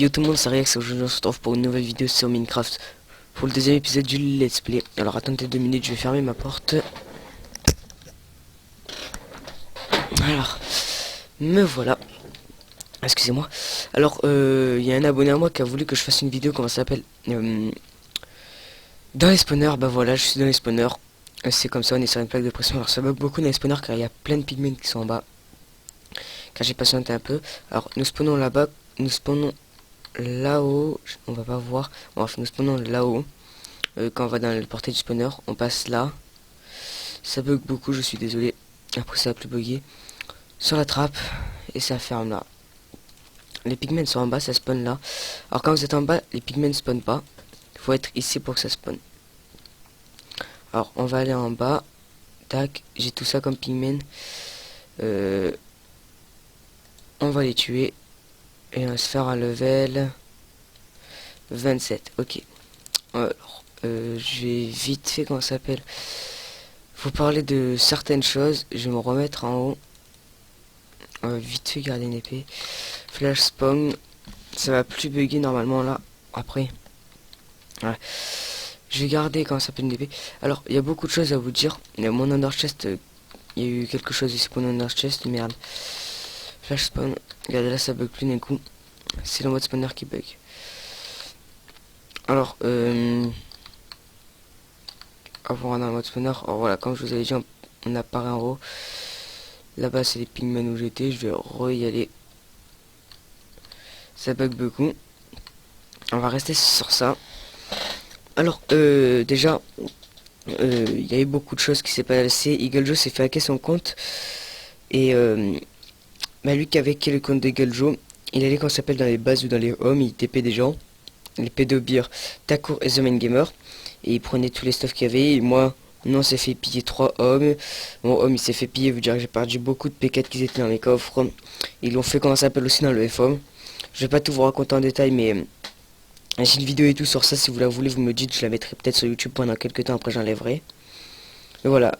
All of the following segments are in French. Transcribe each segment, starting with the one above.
Yo tout le monde, c'est Rex, aujourd'hui on se retrouve pour une nouvelle vidéo sur Minecraft. Pour le deuxième épisode du Let's Play. Alors attendez 2 minutes, je vais fermer ma porte. Alors, me voilà. Excusez-moi. Alors, il y a un abonné à moi qui a voulu que je fasse une vidéo, comment ça s'appelle dans les spawners. Bah voilà, je suis dans les spawners. C'est comme ça, on est sur une plaque de pression. Alors ça bug beaucoup dans les spawners car il y a plein de pigments qui sont en bas. Car j'ai patienté un peu. Alors nous spawnons là-bas, nous spawnons là-haut, on va pas voir. Bref, nous spawnons là-haut. Quand on va dans le portail du spawner, on passe là. Ça bug beaucoup, je suis désolé. Après ça va plus bugger. Sur la trappe, et ça ferme là. Les pigments sont en bas, ça spawn là. Alors quand vous êtes en bas, les pigments ne spawnent pas. Il faut être ici pour que ça spawn. Alors on va aller en bas. Tac, j'ai tout ça comme pigments. On va les tuer. Et on va se faire un level 27. Ok. Alors, je vais vite fait, comment ça s'appelle, vous parler de certaines choses. Je vais me remettre en haut. Vite fait garder une épée. Flash spawn. Ça va plus bugger normalement là. Après. Ouais. Je vais garder, comment ça s'appelle, une épée. Alors, il y a beaucoup de choses à vous dire. Mon under chest. Il y a eu quelque chose ici pour mon under chest. Merde. Flash spawn. Regardez là, ça bug plus d'un coup. C'est le mode spawner qui bug. Alors, avant dans le mode spawner, alors voilà, comme je vous avais dit, on apparaît en haut. Là-bas, c'est les pigments où j'étais. Je vais y aller. Ça bug beaucoup. On va rester sur ça. Alors, déjà, il y a eu beaucoup de choses qui s'est passé. Eagle Joe s'est fait hacker son compte. Et, bah, lui qui avait hacké le compte d'Eagle Joe, il allait, quand ça s'appelle, dans les bases ou dans les homes, il TP des gens. Les pédobires, Takour et The Main Gamer. Et il prenait tous les stuff qu'il y avait. Et moi, on s'est fait piller 3 hommes. Mon homme, il s'est fait piller, vous dire que j'ai perdu beaucoup de P4 qui étaient dans mes coffres. Ils l'ont fait, comment ça s'appelle, aussi dans le FOM. Je vais pas tout vous raconter en détail, mais j'ai une vidéo et tout sur ça. Si vous la voulez, vous me dites, je la mettrai peut-être sur YouTube pendant quelques temps, après j'enlèverai. Et voilà,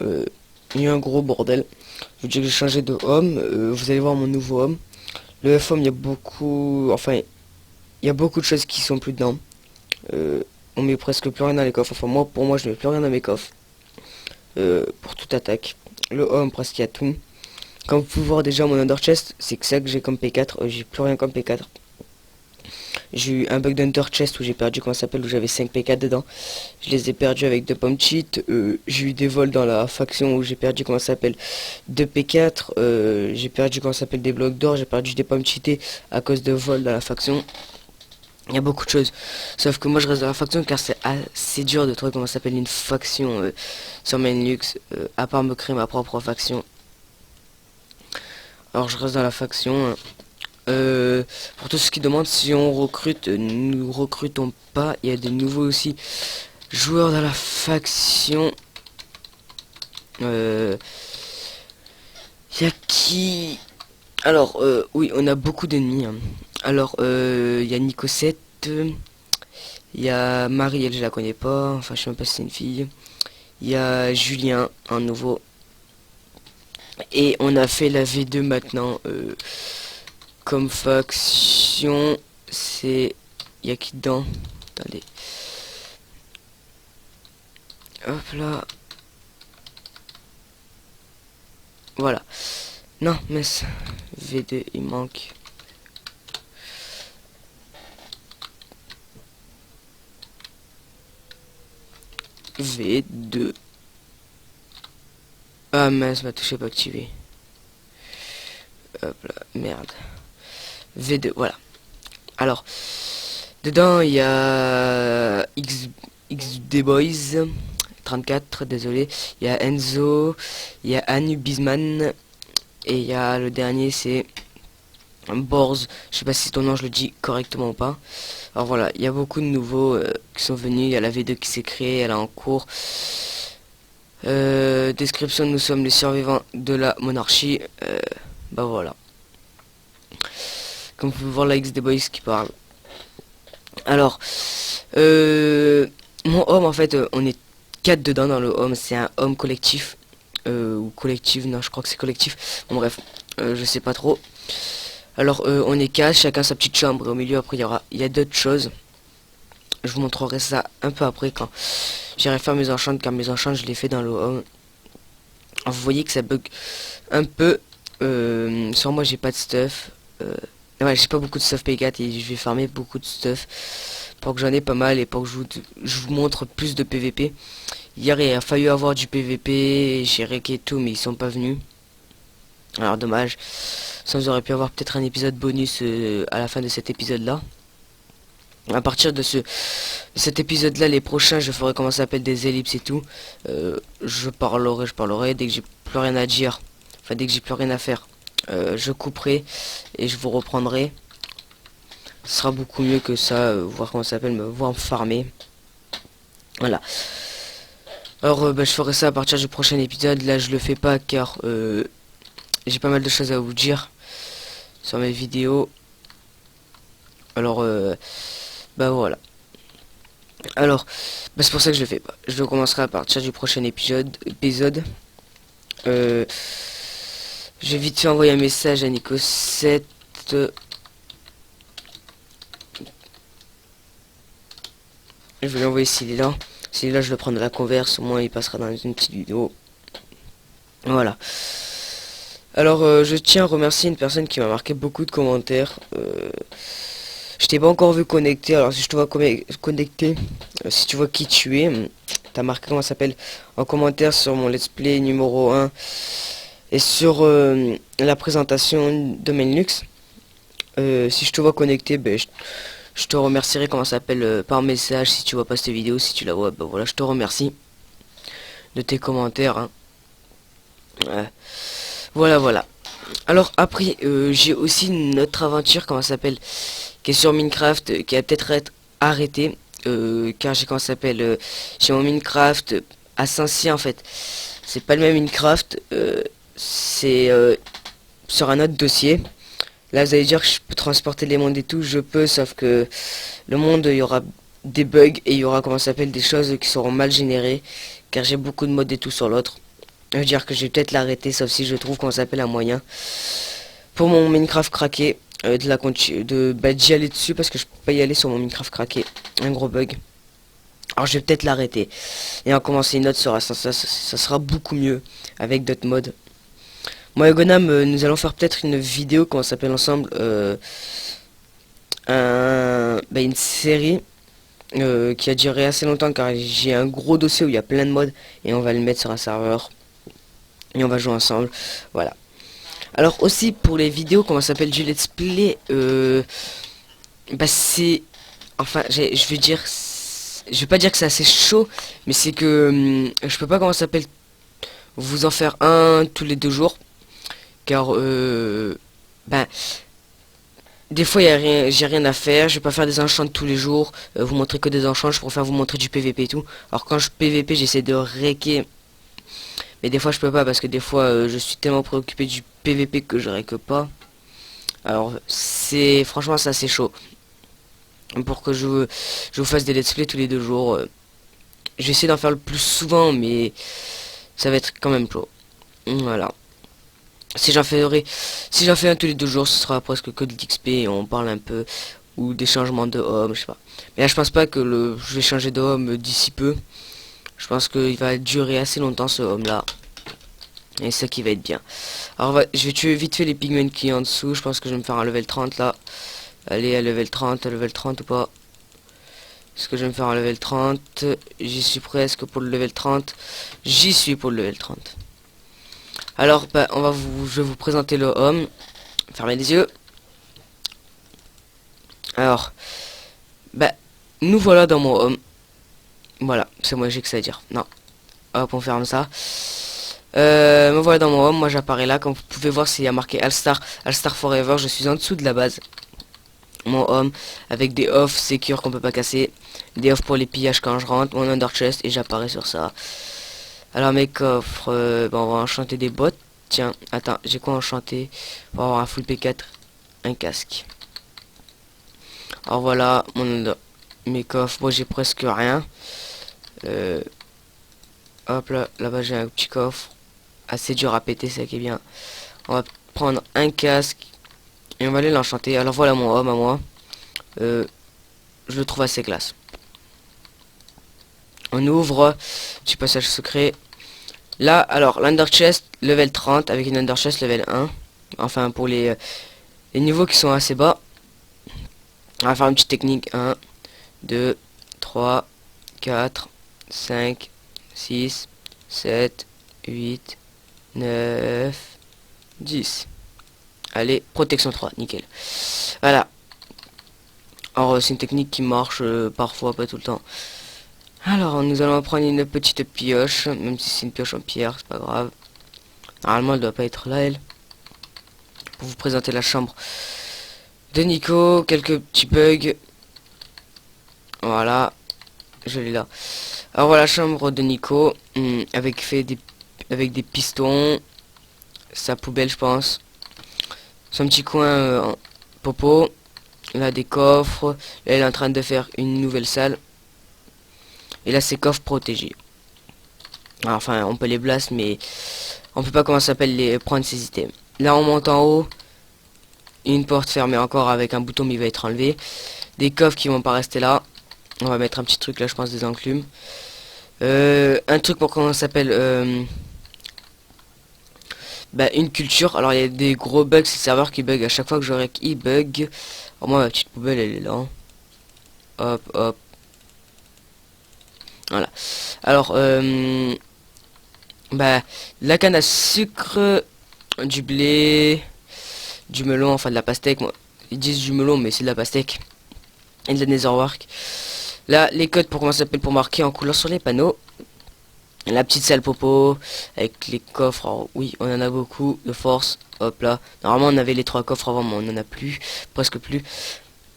il y a eu un gros bordel. Je vous dis que j'ai changé de home. Vous allez voir mon nouveau home. Le FOM, il y a beaucoup... Enfin, il y a beaucoup de choses qui sont plus dedans. On met presque plus rien dans les coffres. Enfin, moi, pour moi, je mets plus rien dans mes coffres. Pour toute attaque. Le home, presque il y a tout. Comme vous pouvez voir déjà mon under chest, c'est que ça que j'ai comme P4. J'ai plus rien comme P4. J'ai eu un bug d'under chest où j'ai perdu, comment ça s'appelle, où j'avais 5 P4 dedans. Je les ai perdus avec 2 pommes cheat. J'ai eu des vols dans la faction où j'ai perdu, comment ça s'appelle, 2 P4. J'ai perdu, comment ça s'appelle, des blocs d'or. J'ai perdu des pommes cheatées à cause de vols dans la faction. Il y a beaucoup de choses. Sauf que moi je reste dans la faction car c'est assez dur de trouver, comment ça s'appelle, une faction sur Mainlux. À part me créer ma propre faction. Alors je reste dans la faction. Pour tous ceux qui demandent si on recrute, nous recrutons pas. Il y a des nouveaux aussi joueurs dans la faction. Il y a qui? Alors oui, on a beaucoup d'ennemis. Hein. Alors il y a Nico 7. Il y a Marie, elle je la connais pas. Enfin je sais même pas si c'est une fille. Il y a Julien, un nouveau. Et on a fait la V2 maintenant. Comme faction, c'est... Il y a qui dedans? Attendez. Hop là. Voilà. Non, mais V2, il manque. V2. Ah mince, ma touche est pas activée. Hop là, merde. V2, voilà. Alors, dedans, il y a XD Boys 34, désolé. Il y a Enzo, il y a Anubisman, et il y a le dernier, c'est Borz. Je sais pas si ton nom, je le dis correctement ou pas. Alors voilà, il y a beaucoup de nouveaux qui sont venus. Il y a la V2 qui s'est créée, elle est en cours. Description, nous sommes les survivants de la monarchie. Bah voilà. Comme vous pouvez voir, la XD Boys qui parle. Alors, mon home, en fait, on est 4 dedans dans le home. C'est un home collectif. Ou collectif, non, je crois que c'est collectif. Bon, bref, je sais pas trop. Alors on est 4, chacun sa petite chambre, et au milieu après il y a d'autres choses. Je vous montrerai ça un peu après quand j'irai faire mes enchantes, car mes enchantes je les fais dans le home. Vous voyez que ça bug un peu. Sur moi j'ai pas de stuff. Ouais, j'ai pas beaucoup de stuff P4 et je vais farmer beaucoup de stuff pour que j'en ai pas mal et pour que je vous montre plus de PVP. Hier il a fallu avoir du PVP, j'ai rec et tout mais ils sont pas venus. Alors dommage. Ça vous aurait pu avoir peut-être un épisode bonus à la fin de cet épisode là. À partir de cet épisode là, les prochains je ferai comment ça s'appelle des ellipses et tout. Je parlerai dès que j'ai plus rien à dire. Enfin dès que j'ai plus rien à faire. Je couperai et je vous reprendrai. Ce sera beaucoup mieux que ça, voir comment ça s'appelle, me voir me farmer. Voilà. Alors je ferai ça à partir du prochain épisode. Là je le fais pas car j'ai pas mal de choses à vous dire sur mes vidéos. Alors bah voilà. Alors bah, c'est pour ça que je le fais pas. Je le commencerai à partir du prochain épisode. Je vais vite fait envoyer un message à Nico7. Je vais lui envoyer s'il est là. S'il est là, je le prends de la converse. Au moins, il passera dans une petite vidéo. Voilà. Alors, je tiens à remercier une personne qui m'a marqué beaucoup de commentaires. Je t'ai pas encore vu connecter. Alors, si je te vois connecter, si tu vois qui tu es, t'as marqué comment ça s'appelle en commentaire sur mon let's play numéro 1 et sur la présentation de Mainlux. Si je te vois connecter, ben, je te remercierai comment ça s'appelle par message si tu vois pas cette vidéo. Si tu la vois, ben voilà, je te remercie de tes commentaires. Hein. Voilà. Alors après, j'ai aussi une autre aventure comment ça s'appelle qui est sur Minecraft, qui va peut-être être arrêtée. Car j'ai comment ça s'appelle j'ai mon Minecraft à Saint-Cyr en fait. C'est pas le même Minecraft, c'est sur un autre dossier. Là vous allez dire que je peux transporter les mondes et tout, je peux, sauf que le monde il y aura des bugs et il y aura comment ça s'appelle des choses qui seront mal générées, car j'ai beaucoup de modes et tout sur l'autre. Je veux dire que je vais peut-être l'arrêter, sauf si je trouve comment ça s'appelle un moyen pour mon Minecraft craqué d'y aller dessus, parce que je peux pas y aller sur mon Minecraft craqué, un gros bug. Alors je vais peut-être l'arrêter et en commencer une autre sur ça sera beaucoup mieux avec d'autres modes. Moi et Gonam, nous allons faire peut-être une vidéo comment ça s'appelle ensemble, une série qui a duré assez longtemps, car j'ai un gros dossier où il y a plein de modes et on va le mettre sur un serveur et on va jouer ensemble. Voilà. Alors aussi pour les vidéos comment ça s'appelle du let's play, c'est, enfin je vais dire, je vais pas dire que c'est assez chaud, mais c'est que je peux pas comment ça s'appelle vous en faire un tous les 2 jours, car des fois j'ai rien à faire, je vais pas faire des enchants tous les jours, vous montrer que des enchants, je préfère vous montrer du PVP et tout. Alors quand je PVP j'essaie de réquer, mais des fois je peux pas parce que des fois je suis tellement préoccupé du PVP que je réque pas. Alors c'est franchement c'est assez chaud. Pour que je vous fasse des let's play tous les 2 jours. Je vais essayer d'en faire le plus souvent, mais ça va être quand même chaud. Voilà. Si j'en fais un tous les 2 jours, ce sera presque que de l'XP et on parle un peu, ou des changements de home, je sais pas. Mais là je pense pas que je vais changer de home d'ici peu. Je pense qu'il va durer assez longtemps ce home là. Et c'est ça qui va être bien. Alors je vais tuer vite fait les pigments qui est en dessous. Je pense que je vais me faire un level 30 là. Allez, à level 30 ou pas. Est-ce que je vais me faire un level 30? J'y suis presque pour le level 30. J'y suis pour le level 30. Alors, je vais vous présenter le home. Fermez les yeux. Alors, nous voilà dans mon home. Voilà, c'est moi j'ai que ça à dire. Non. Hop, on ferme ça. Me voilà dans mon home. Moi j'apparais là. Comme vous pouvez voir, s'il y a marqué All-Star Forever. Je suis en dessous de la base. Mon home avec des off secure qu'on peut pas casser, des off pour les pillages quand je rentre, mon under chest et j'apparais sur ça. Alors mes coffres, on va enchanter des bottes. Tiens, attends, j'ai quoi enchanter? On va avoir un full P4, un casque. Alors voilà mes coffres. Moi j'ai presque rien. Hop là, là-bas j'ai un petit coffre assez dur à péter, ça qui est bien. On va prendre un casque Et on va aller l'enchanter. Alors voilà mon homme à moi. Je le trouve assez classe. On ouvre petit passage secret. Là, alors, l'Under Chest level 30 avec une Under Chest level 1. Enfin, pour les niveaux qui sont assez bas. On va faire une petite technique. 1, 2, 3, 4, 5, 6, 7, 8, 9, 10. Allez, protection 3, nickel. Voilà. Alors, c'est une technique qui marche parfois, pas tout le temps. Alors, nous allons prendre une petite pioche, même si c'est une pioche en pierre, c'est pas grave. Normalement, elle doit pas être là, elle. Pour vous présenter la chambre de Nico, quelques petits bugs. Voilà, je l'ai là. Alors voilà, la chambre de Nico, avec des pistons, sa poubelle, je pense. Son petit coin en popo. Là, des coffres. Là, elle est en train de faire une nouvelle salle. Et là, c'est coffres protégés. Alors, enfin, on peut les blast, mais on peut pas, comment ça s'appelle, les prendre ces items. Là, on monte en haut. Une porte fermée encore avec un bouton, mais il va être enlevé. Des coffres qui vont pas rester là. On va mettre un petit truc là, je pense, des enclumes. Un truc pour comment ça s'appelle, bah, une culture. Alors, il y a des gros bugs, c'est le serveur qui bug. À chaque fois que je rec, il bug. Alors, moi, ma petite poubelle, elle est là. Hop, hop. Voilà. Alors, bah, la canne à sucre, du blé, du melon, enfin de la pastèque. Moi, ils disent du melon, mais c'est de la pastèque. Et de la netherwork. Là, les codes pour comment ça s'appelle, pour marquer en couleur sur les panneaux. La petite salle popo avec les coffres. Alors, oui, on en a beaucoup de force. Hop là. Normalement, on avait les 3 coffres avant, mais on en a plus, presque plus.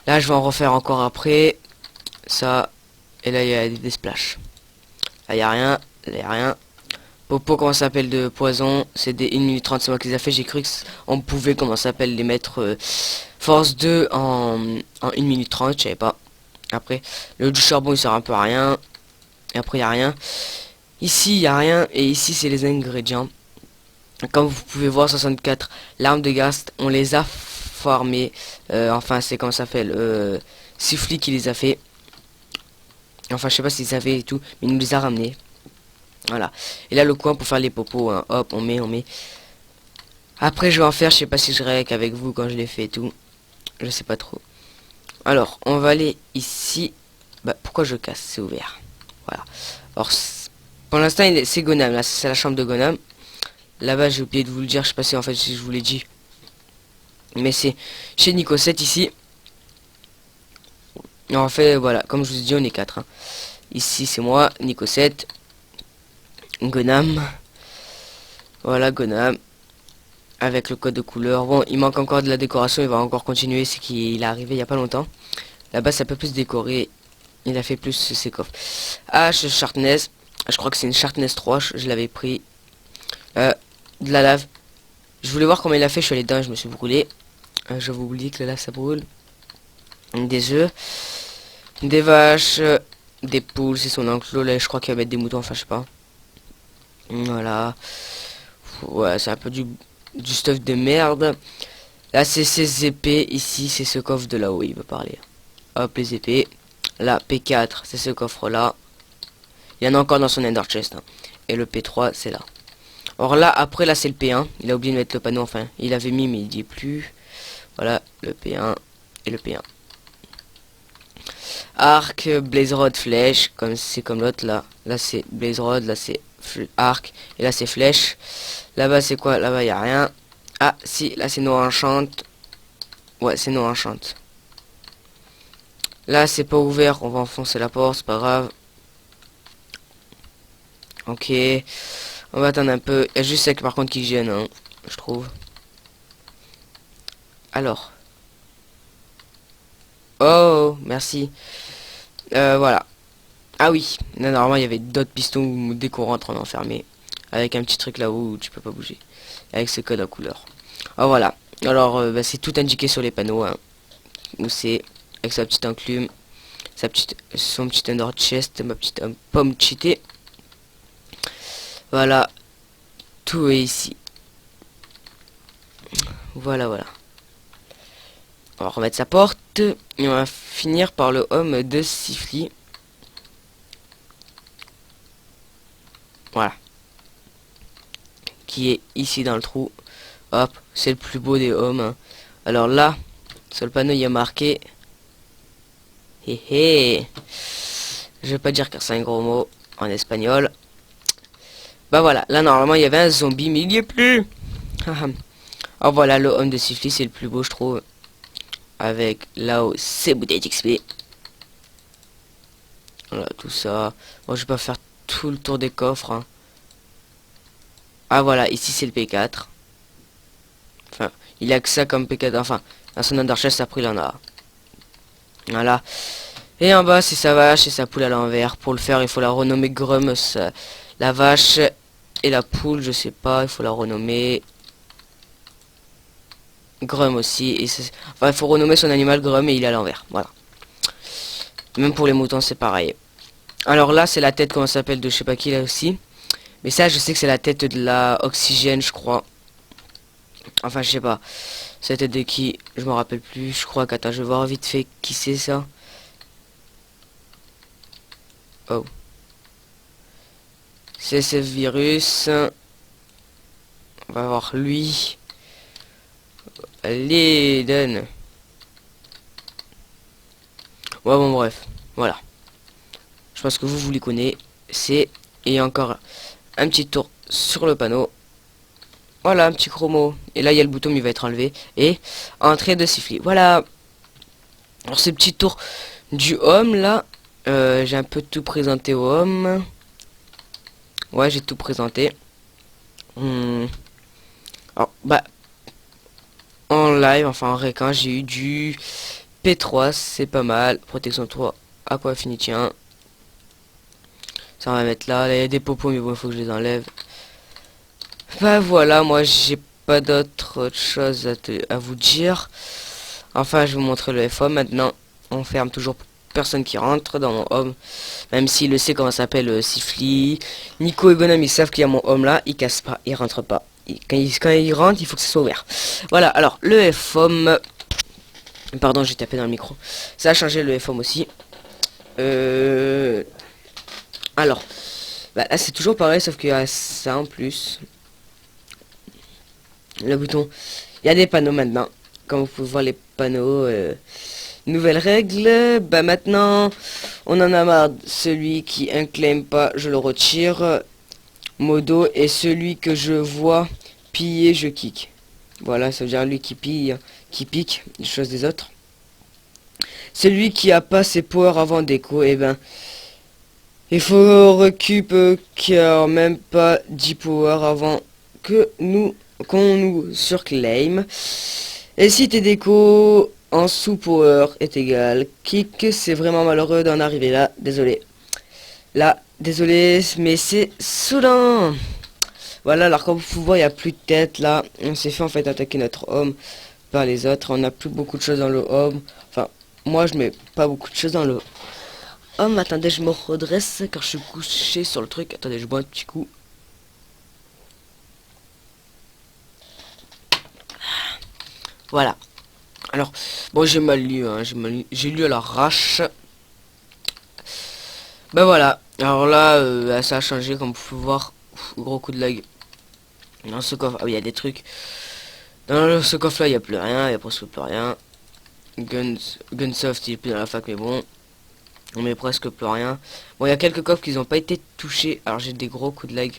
Là, je vais en refaire encore après. Ça. Et là, il y a des splashs. Là, il y a rien. Là, il y a rien. Popo, comment ça s'appelle, de poison. C'est des 1 minute 30, c'est moi qui les a fait. J'ai cru qu'on pouvait, comment ça s'appelle, les mettre force 2 en 1 minute 30. Je savais pas. Après, le du charbon, il sert un peu à rien. Et après, il y a rien. Ici, il y a rien. Et ici, c'est les ingrédients. Comme vous pouvez voir, 64 larmes de gast, on les a farmées. Enfin, c'est comment ça s'appelle, Siffly qui les a fait. Enfin, je sais pas s'ils avaient et tout, mais il nous les a ramenés. Voilà. Et là, le coin pour faire les popos, hein. Hop, on met. Après, je vais en faire, je sais pas si je rec avec vous quand je l'ai fait et tout. Je sais pas trop. Alors, on va aller ici. Bah, pourquoi je casse? C'est ouvert. Voilà. Alors, pour l'instant, c'est Gonam. Là, c'est la chambre de Gonam. Là-bas, j'ai oublié de vous le dire. Je sais pas si en fait si je vous l'ai dit. Mais c'est chez Nico 7 ici. En fait, voilà. Comme je vous ai dit, on est 4. Hein. Ici, c'est moi, Nico 7. Gonam. Voilà, Gonam. Avec le code de couleur. Bon, il manque encore de la décoration. Il va encore continuer. C'est qu'il est arrivé il y a pas longtemps. Là-bas, ça peut plus décorer. Il a fait plus ses coffres. H Sharpness. Je crois que c'est une Sharpness 3. Je l'avais pris. De la lave. Je voulais voir comment il a fait. Je suis allé dedans. Je me suis brûlé. J'avais oublié que la lave ça brûle. Des œufs. Des vaches. Des poules. C'est son enclos. Là, je crois qu'il va mettre des moutons. Enfin, je sais pas. Voilà. Ouais, c'est un peu du stuff de merde. Là, c'est ses épées. Ici, c'est ce coffre de là-haut. Il veut parler. Hop, les épées. Là, P4, c'est ce coffre-là. Il y en a encore dans son Ender Chest. Hein. Et le P3, c'est là. Or là, après, là, c'est le P1. Il a oublié de mettre le panneau. Enfin, il avait mis, mais il dit plus. Voilà, le P1 et le P1. Arc, Blaze Rod, flèche. Comme c'est comme l'autre, là. Là, c'est Blaze Rod. Là, c'est arc. Et là, c'est flèche. Là-bas, c'est quoi? Là-bas, il n'y a rien. Ah, si, là, c'est no enchant. Ouais, c'est no enchant. Là, c'est pas ouvert. On va enfoncer la porte. C'est pas grave. Ok. On va attendre un peu. Il y a juste sec par contre qui gêne, hein, je trouve. Alors. Oh, merci. Voilà. Ah oui. Là, normalement, il y avait d'autres pistons où dès qu'on rentre, on est enfermé. Avec un petit truc là-haut où tu peux pas bouger. Avec ce code à couleur. Oh, voilà. Alors, bah, c'est tout indiqué sur les panneaux. Hein, où c'est. Avec sa petite enclume. Son petit under chest. Ma petite pomme cheatée. Voilà. Tout est ici. Voilà, voilà. On va remettre sa porte. Et on va finir par le home de Sifli. Voilà. Qui est ici dans le trou. Hop, c'est le plus beau des homes. Hein. Alors là, sur le panneau, il y a marqué... Hé hé. Je vais pas dire car c'est un gros mot en espagnol. Bah voilà, là normalement il y avait un zombie, mais il n'y est plus. Alors voilà, le home de Sifli, c'est le plus beau, je trouve. Avec là-haut, ses bouteilles d'XP. Voilà, tout ça. Bon, je vais pas faire tout le tour des coffres. Hein. Ah voilà, ici c'est le P4. Enfin, il a que ça comme P4. Enfin, dans son Underchest, après il en a. Voilà. Et en bas, c'est sa vache et sa poule à l'envers. Pour le faire, il faut la renommer Grum. La vache et la poule, je sais pas, il faut la renommer Grum aussi. Et enfin, il faut renommer son animal Grum et il est à l'envers. Voilà. Même pour les moutons, c'est pareil. Alors là, c'est la tête, comment ça s'appelle, de je sais pas qui là aussi. Mais ça, je sais que c'est la tête de la Oxygène, je crois. Enfin, je sais pas. C'est la tête de qui? Je me rappelle plus. Je crois qu'attends, je vais voir vite fait qui c'est ça. Oh. CSF virus. On va voir lui. Allez, donne. Ouais, bon, bref. Voilà. Je pense que vous les connaissez. Et encore un petit tour sur le panneau. Voilà, un petit chromo. Et là, il y a le bouton, il va être enlevé. Et entrée de Sifli. Voilà. Alors, ce petit tour du home, là. J'ai un peu tout présenté au home. Ouais, j'ai tout présenté. Alors, bah, en live, enfin en récan, j'ai eu du P3, c'est pas mal. Protection 3, Aqua Affinity 1. Ça on va mettre là. Là, il y a des popos, mais bon, il faut que je les enlève. Bah voilà, moi j'ai pas d'autre chose à vous dire. Enfin, je vais vous montrer le FO. Maintenant, on ferme toujours personne qui rentre dans mon home. Même s'il le sait comment ça s'appelle Sifli. Nico et Bonhomme, ils savent qu'il y a mon home là. Ils cassent pas, ils rentrent pas. Quand ils rentrent, il faut que ça soit ouvert. Voilà, alors le FOM. Pardon, j'ai tapé dans le micro. Ça a changé le FOM aussi. Alors, bah, là c'est toujours pareil, sauf qu'il y a ça en plus. Le bouton. Il y a des panneaux maintenant. Comme vous pouvez voir les panneaux. Nouvelle règle. Bah maintenant, on en a marre. Celui qui inclaime pas, je le retire. Modo et celui que je vois piller, je kick. Voilà, ça veut dire lui qui pille, qui pique les choses des autres. Celui qui a pas ses powers avant déco, et ben il faut récup qui a même pas 10 powers avant que qu'on nous surclaim. Et si tes déco en sous power est égal kick, c'est vraiment malheureux d'en arriver là, désolé. Là, désolé, mais c'est soudain. Voilà, alors comme vous pouvez voir, il n'y a plus de tête là. On s'est fait en fait attaquer notre homme par les autres. On n'a plus beaucoup de choses dans le home. Enfin, moi je mets pas beaucoup de choses dans le home. Attendez, je me redresse car je suis couché sur le truc. Attendez, je bois un petit coup. Voilà. Alors, bon, j'ai mal lu, hein, j'ai lu à l'arrache. Ben voilà. Alors là, ça a changé comme vous pouvez voir. Gros coup de lag. Dans ce coffre, ah oui, il y a des trucs. Dans ce coffre là, il n'y a plus rien, il n'y a presque plus rien. Gunsoft, il est plus dans la fac, mais bon. On met presque plus rien. Bon, il y a quelques coffres qui n'ont pas été touchés. Alors j'ai des gros coups de lag.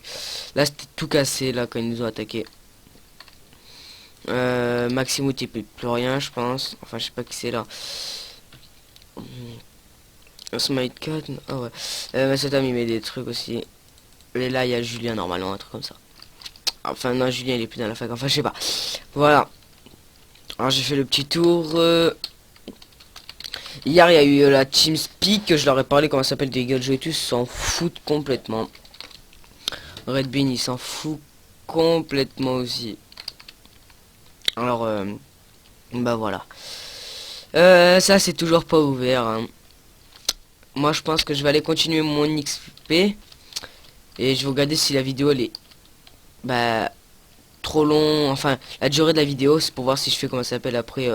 Là, c'était tout cassé, là, quand ils nous ont attaqué. Maximout, il peut plus rien, je pense. Enfin, je sais pas qui c'est là. Smite Cat, ah ouais. Mais cet homme, il met des trucs aussi. Et là, il y a Julien, normalement, un truc comme ça. Enfin, non, Julien, il est plus dans la fac. Enfin, je sais pas. Voilà. Alors, j'ai fait le petit tour. Hier, il y a eu la Team Speak. Je leur ai parlé comment ça s'appelle des Eagle et tous s'en foutent complètement. Red Bean, il s'en fout complètement aussi. Alors, bah voilà. Ça, c'est toujours pas ouvert. Hein. Moi, je pense que je vais aller continuer mon XP. Et je vais regarder si la vidéo, elle est... Bah... trop long. Enfin, la durée de la vidéo, c'est pour voir si je fais comment ça s'appelle après...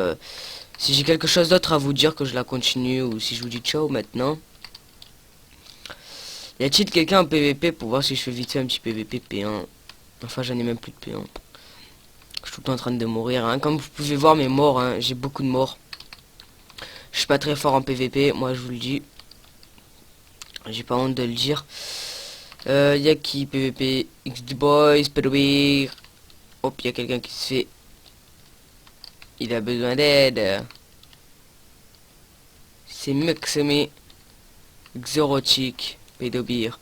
Si j'ai quelque chose d'autre à vous dire, que je la continue, ou si je vous dis ciao maintenant. Y a-t-il quelqu'un en PVP pour voir si je fais vite fait un petit PVP P1? Enfin, j'en ai même plus de P1. Je suis tout le temps en train de mourir, hein. Comme vous pouvez voir mes morts, hein, j'ai beaucoup de morts. Je suis pas très fort en PVP, moi je vous le dis. J'ai pas honte de le dire. Y a qui PVP? XD Boys, PWI. Hop, y a quelqu'un qui se fait. Il a besoin d'aide. C'est Maxime Xerotic Pédobir.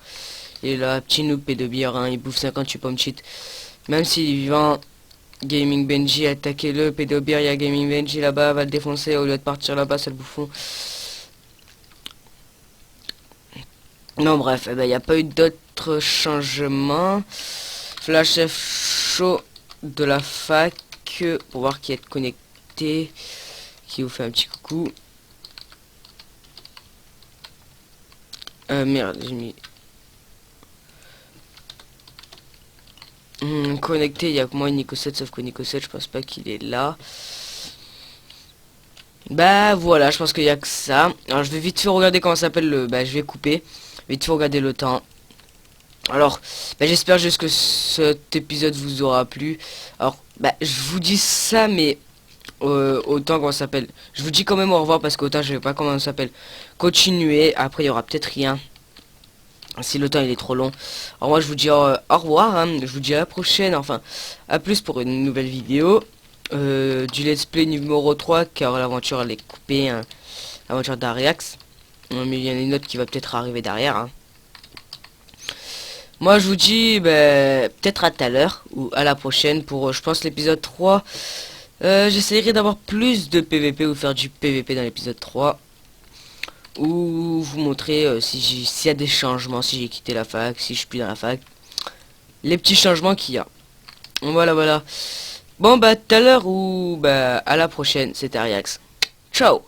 Et là, petit noob Pédobir, hein, il bouffe 58 pommes cheat. Même s'il est vivant, Gaming Benji, attaquez-le. Pédobir, il y a Gaming Benji là-bas, va le défoncer au lieu de partir là-bas, c'est le bouffon. Non, bref, il n'y a pas eu d'autres changements. Flash F chaud de la fac pour voir qui est connecté, qui vous fait un petit coucou. Merde, j'ai mis connecté, il y a que moi et Nico7, sauf que Nico7 je pense pas qu'il est là. Bah voilà, je pense qu'il y a que ça. Alors je vais vite fait regarder comment ça s'appelle le... Bah je vais couper, vite fait regarder le temps. Alors, bah, j'espère juste que cet épisode vous aura plu. Alors, bah je vous dis ça, mais autant comment ça s'appelle. Je vous dis quand même au revoir parce qu'autant je sais pas comment ça s'appelle. Continuez, après il y aura peut-être rien. Si le temps il est trop long. Alors moi je vous dis au revoir, hein. Je vous dis à la prochaine, enfin à plus pour une nouvelle vidéo. Du let's play numéro 3 car l'aventure elle est coupée, hein. L'aventure d'Ariax. Mais il y en a une autre qui va peut-être arriver derrière, hein. Moi je vous dis peut-être à tout à l'heure ou à la prochaine pour je pense l'épisode 3. J'essaierai d'avoir plus de PVP ou faire du PVP dans l'épisode 3. Ou vous montrer s'il y a des changements, si j'ai quitté la fac, si je suis plus dans la fac. Les petits changements qu'il y a. Voilà, voilà. Bon, bah, tout à l'heure ou bah, à la prochaine. C'était Ariax. Ciao!